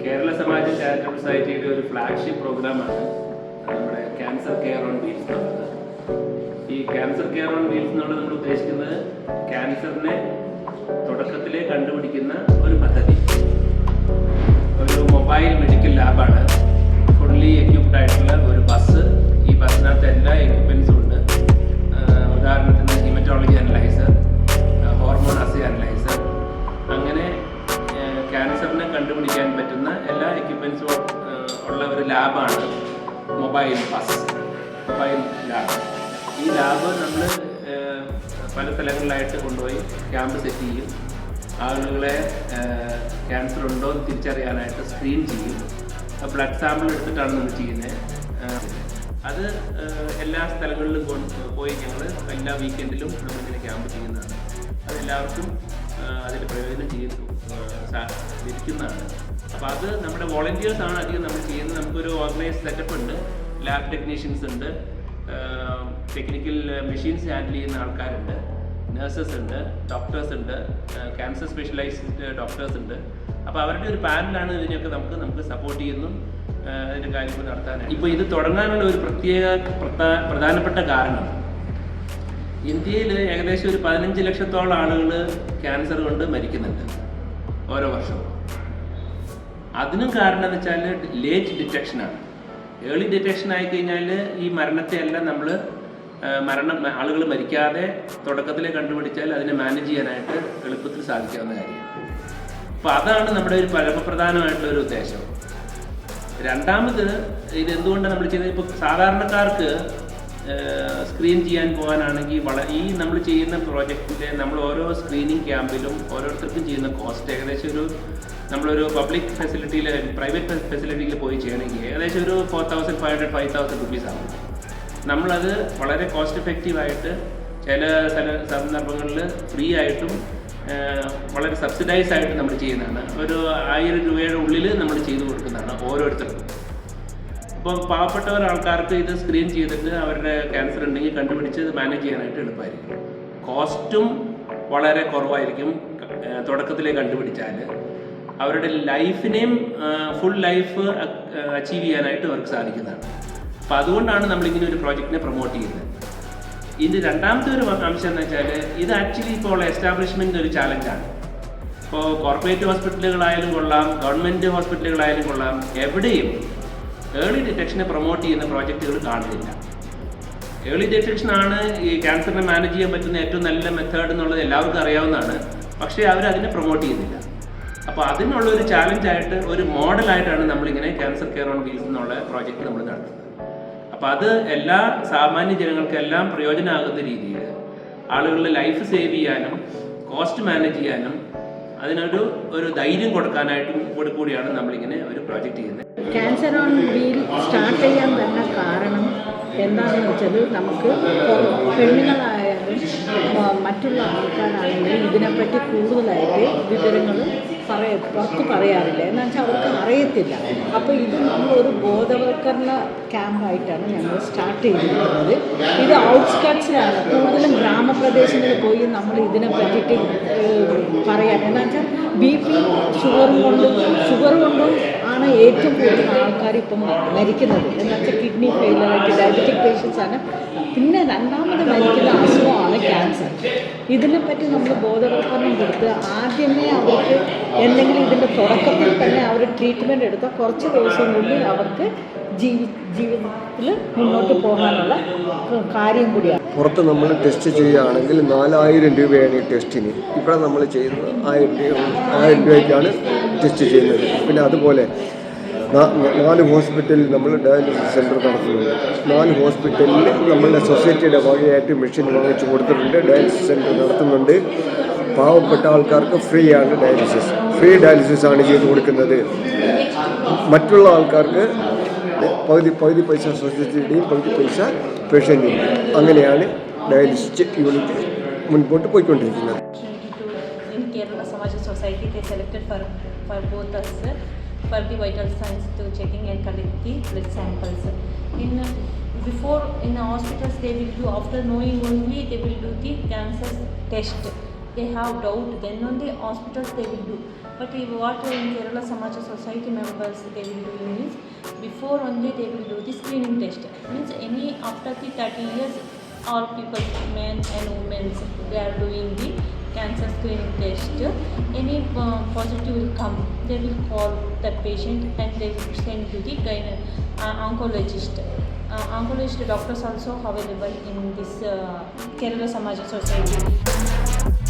Kerala സമാജ charitable സൊസൈറ്റിയുടെ ഒരു flagship പ്രോഗ്രാമാണ് നമ്മുടെ ക്യാൻസർ കെയർ ഓൺ വീൽസ് എന്നുള്ളത്. ഈ ക്യാൻസർ കെയർ ഓൺ വീൽസ് എന്നുള്ളത് നമ്മൾ ഉദ്ദേശിക്കുന്നത് ക്യാൻസറിനെ തുടക്കത്തിലേ കണ്ടുപിടിക്കുന്ന ഒരു പദ്ധതി. ഒരു മൊബൈൽ മെഡിക്കൽ ലാബാണ്, ഫുള്ളി എക്യുപ്ഡ് ആയിട്ടുള്ള ഒരു ബസ്. ഈ ബസ്സിനകത്ത് എല്ലാ എക്യുപ്മെൻസും ഉണ്ട്. ഉദാഹരണത്തിന് ഹീമറ്റോളജി അനലൈസർ, ഹോർമോൺ അസേ അനലൈസർ, അങ്ങനെ ക്യാൻസറിനെ കണ്ടുപിടിക്കാൻ പറ്റുന്ന എല്ലാ എക്യുപ്മെൻസും ഉള്ള ഒരു ലാബാണ് മൊബൈൽ ലാബ്. ഈ ലാബ് നമ്മൾ പല സ്ഥലങ്ങളിലായിട്ട് കൊണ്ടുപോയി ക്യാമ്പ് സെറ്റ് ചെയ്യും. ആളുകളെ ക്യാൻസർ ഉണ്ടോ എന്ന് തിരിച്ചറിയാനായിട്ട് സ്ക്രീൻ ചെയ്യും. ബ്ലഡ് സാമ്പിൾ എടുത്തിട്ടാണ് നമ്മൾ ചെയ്യുന്നത്. അത് എല്ലാ സ്ഥലങ്ങളിലും പോയി ഞങ്ങൾ എല്ലാ വീക്കെൻഡിലും നമ്മളിങ്ങനെ ക്യാമ്പ് ചെയ്യുന്നതാണ്. അതെല്ലാവർക്കും അതിൻ്റെ പ്രയോജനം ഇരിക്കുന്നതാണ്. അപ്പോൾ അത് നമ്മുടെ വോളണ്ടിയേഴ്സാണ് അധികം നമ്മൾ ചെയ്യുന്നത്. നമുക്കൊരു ഓർഗനൈസ് സെറ്റപ്പ് ഉണ്ട്. ലാബ് ടെക്നീഷ്യൻസ് ഉണ്ട്, ടെക്നിക്കൽ മെഷീൻസ് ഹാൻഡിൽ ചെയ്യുന്ന ആൾക്കാരുണ്ട്, നഴ്സസ് ഉണ്ട്, ഡോക്ടേഴ്സ് ഉണ്ട്, ക്യാൻസർ സ്പെഷ്യലൈസ്ഡ് ഡോക്ടേഴ്സ് ഉണ്ട്. അപ്പോൾ അവരുടെ ഒരു പാനലാണ് ഇതിനൊക്കെ നമുക്ക് സപ്പോർട്ട് ചെയ്യുന്നു അതിൻ്റെ കാര്യങ്ങൾ നടത്താനാണ്. ഇപ്പോൾ ഇത് തുടങ്ങാനുള്ള ഒരു പ്രധാനപ്പെട്ട കാരണം, ഇന്ത്യയിൽ ഏകദേശം ഒരു 15 ലക്ഷത്തോളം ആളുകൾ ക്യാൻസർ കൊണ്ട് മരിക്കുന്നുണ്ട് ഓരോ വർഷവും. അതിനും കാരണം എന്ന് വെച്ചാൽ ലേറ്റ് ഡിറ്റക്ഷനാണ്. ഏർലി ഡിറ്റക്ഷൻ ആയിക്കഴിഞ്ഞാൽ ഈ മരണത്തെ എല്ലാം നമ്മൾ ആളുകൾ മരിക്കാതെ തുടക്കത്തിലെ കണ്ടുപിടിച്ചാൽ അതിനെ മാനേജ് ചെയ്യാനായിട്ട് എളുപ്പത്തിൽ സാധിക്കാവുന്ന കാര്യമാണ്. അപ്പോൾ അതാണ് നമ്മുടെ ഒരു പരമപ്രധാനമായിട്ടുള്ള ഒരു ഉദ്ദേശം. രണ്ടാമത്, ഇതെന്തുകൊണ്ടാണ് നമ്മൾ ചെയ്യുന്നത്? ഇപ്പോൾ സാധാരണക്കാർക്ക് സ്ക്രീൻ ചെയ്യാൻ പോകാനാണെങ്കിൽ ഈ നമ്മൾ ചെയ്യുന്ന പ്രോജക്റ്റിൻ്റെ നമ്മൾ ഓരോ സ്ക്രീനിങ് ക്യാമ്പിലും ഓരോരുത്തർക്കും ചെയ്യുന്ന കോസ്റ്റ് ഏകദേശം നമ്മളൊരു പബ്ലിക് ഫെസിലിറ്റിയിൽ, പ്രൈവറ്റ് ഫെസിലിറ്റിയിൽ പോയി ചെയ്യണമെങ്കിൽ ഏകദേശം ഒരു 4,500-5,000 റുപ്പീസ് ആകും. നമ്മളത് വളരെ കോസ്റ്റ് എഫക്റ്റീവായിട്ട് ചില സന്ദർഭങ്ങളിൽ ഫ്രീ ആയിട്ടും വളരെ സബ്സിഡൈസ് ആയിട്ട് നമ്മൾ ചെയ്യുന്നതാണ്. ഒരു 1000 രൂപയുടെ ഉള്ളിൽ നമ്മൾ ചെയ്തു കൊടുക്കുന്നതാണ് ഓരോരുത്തർക്കും. ഇപ്പം പാവപ്പെട്ട ആൾക്കാർക്ക് ഇത് സ്ക്രീൻ ചെയ്തിട്ട് അവരുടെ ക്യാൻസർ ഉണ്ടെങ്കിൽ കണ്ടുപിടിച്ച് ഇത് മാനേജ് ചെയ്യാനായിട്ട് എളുപ്പമായിരിക്കും. കോസ്റ്റും വളരെ കുറവായിരിക്കും. തുടക്കത്തിലേ കണ്ടുപിടിച്ചാൽ അവരുടെ ലൈഫിനെയും ഫുൾ ലൈഫ് അച്ചീവ് ചെയ്യാനായിട്ട് അവർക്ക് സാധിക്കുന്നതാണ്. അപ്പോൾ അതുകൊണ്ടാണ് നമ്മളിങ്ങനെ ഒരു പ്രോജക്റ്റിനെ പ്രൊമോട്ട് ചെയ്യുന്നത്. ഇതിൻ്റെ രണ്ടാമത്തെ ഒരു അംശം എന്ന് വെച്ചാൽ, ഇത് ആക്ച്വലി ഇപ്പോൾ എസ്റ്റാബ്ലിഷ്മെൻറ്റിന് ഒരു ചാലഞ്ചാണ്. ഇപ്പോൾ കോർപ്പറേറ്റ് ഹോസ്പിറ്റലുകളായാലും കൊള്ളാം, ഗവൺമെൻറ് ഹോസ്പിറ്റലുകളായാലും കൊള്ളാം, എവിടെയും ഏർലി ഡിറ്റക്ഷനെ പ്രൊമോട്ട് ചെയ്യുന്ന പ്രോജക്റ്റുകൾ കാണുന്നില്ല. ഏർലി ഡിറ്റക്ഷനാണ് ഈ ക്യാൻസറിനെ മാനേജ് ചെയ്യാൻ പറ്റുന്ന ഏറ്റവും നല്ല മെത്തേഡ് എന്നുള്ളത് എല്ലാവർക്കും അറിയാവുന്നതാണ്. പക്ഷേ അവരതിനെ പ്രൊമോട്ട് ചെയ്യുന്നില്ല. അപ്പോൾ അതിനുള്ളൊരു ചാലഞ്ചായിട്ട്, ഒരു മോഡലായിട്ടാണ് നമ്മളിങ്ങനെ ക്യാൻസർ കെയർ ഓൺ വീൽസ് എന്നുള്ള പ്രോജക്റ്റ് നമ്മൾ നടത്തുന്നത്. അപ്പോൾ അത് എല്ലാ സാമാന്യ ജനങ്ങൾക്കെല്ലാം പ്രയോജനമാകുന്ന രീതിയിൽ ആളുകളുടെ ലൈഫ് സേവ് ചെയ്യാനും കോസ്റ്റ് മാനേജ് ചെയ്യാനും അതിനൊരു ധൈര്യം കൊടുക്കാനായിട്ടും കൂടിയാണ് നമ്മളിങ്ങനെ ഒരു പ്രോജക്റ്റ് ചെയ്യുന്നത്. ക്യാൻസർ ഓൺ വീൽ സ്റ്റാർട്ട് ചെയ്യാൻ തന്നെ കാരണം എന്താണെന്ന് വെച്ചാൽ, നമുക്ക് പെണ്ണുങ്ങളായാലും മറ്റുള്ള ആൾക്കാരാണെങ്കിലും ഇതിനെപ്പറ്റി കൂടുതലായിട്ട് വിവരങ്ങൾ പുറത്ത് പറയാറില്ല. എന്ന് വെച്ചാൽ അവർക്ക് അറിയത്തില്ല. അപ്പോൾ ഇത് നമ്മളൊരു ബോധവൽക്കരണ ക്യാമ്പായിട്ടാണ് ഞങ്ങൾ സ്റ്റാർട്ട് ചെയ്തിരിക്കുന്നത്. ഇത് ഔട്ട്സ്കട്ട്സിലാണ്, കൂടുതലും ഗ്രാമപ്രദേശങ്ങളിൽ പോയി നമ്മൾ ഇതിനെ പറ്റിയിട്ട് പറയാൻ. എന്ന് വെച്ചാൽ BP ഷുഗർ കൊണ്ടും ആണ് ഏറ്റവും കൂടുതൽ ആൾക്കാർ ഇപ്പം മരിക്കുന്നത്. എന്ന് വെച്ചാൽ കിഡ്നി ഫെയിലറായിട്ട് ഡയബറ്റിക് പേഷ്യൻസ് ആണ്. പിന്നെ രണ്ടാമത് മരിക്കുന്ന അസുഖമാണ് ക്യാൻസർ. ഇതിനെപ്പറ്റി നമ്മൾ ബോധവൽക്കരണം കൊടുത്ത് ആദ്യമേ അവർക്ക് എന്തെങ്കിലും ഇതിൻ്റെ തുടക്കത്തിൽ തന്നെ അവർ ട്രീറ്റ്മെൻറ്റ് എടുത്താൽ കുറച്ച് ദിവസം കൊണ്ട് അവർക്ക് ജീവിതത്തിൽ മുന്നോട്ട് പോകാനുള്ള കാര്യം കൂടിയാണ്. പുറത്ത് നമ്മൾ ടെസ്റ്റ് ചെയ്യുകയാണെങ്കിൽ 4000 രൂപയാണ് ഈ ടെസ്റ്റിന്. ഇവിടെ നമ്മൾ ചെയ്യുന്നത് 1000 രൂപയ്ക്കാണ് ടെസ്റ്റ് ചെയ്യുന്നത്. പിന്നെ അതുപോലെ 4 ഹോസ്പിറ്റലിൽ നമ്മൾ ഡയാലിസിസ് സെൻറ്റർ നടത്തുന്നുണ്ട്. 4 ഹോസ്പിറ്റലിൽ നമ്മളുടെ സൊസൈറ്റിയുടെ വകയായിട്ട് മെഷീൻ വാങ്ങിച്ചു കൊടുത്തിട്ടുണ്ട്. ഡയാലിസിസ് സെൻറ്റർ നടത്തുന്നുണ്ട്. പാവപ്പെട്ട ആൾക്കാർക്ക് ഫ്രീ ആണ് ഫ്രീ ഡയാലിസിസ് ആണ് ചെയ്ത് കൊടുക്കുന്നത്. മറ്റുള്ള ആൾക്കാർക്ക് പകുതി പൈസ സൊസൈറ്റിയുടെയും പകുതി പൈസ പേഷ്യൻറ്റിൻ്റെയും, അങ്ങനെയാണ് ഡയാലിസിസ് യൂണിറ്റ് മുൻപോട്ട് പോയിക്കൊണ്ടിരിക്കുന്നത്. Kerala Samaj Society, they selected for both us for the vital signs to checking and collect the blood samples. In the hospitals they will do, after knowing only they will do the cancer test. they have doubt, then only hospitals they will do. But what in Kerala Samaja Society members they will do is, before only they will do the screening test. Means any after the 30 years, all people, men and women, they are doing the cancer screening test. Any positive will come, they will call that patient and they will send to the oncologist. Oncologist doctors also available in this Kerala Samaja Society.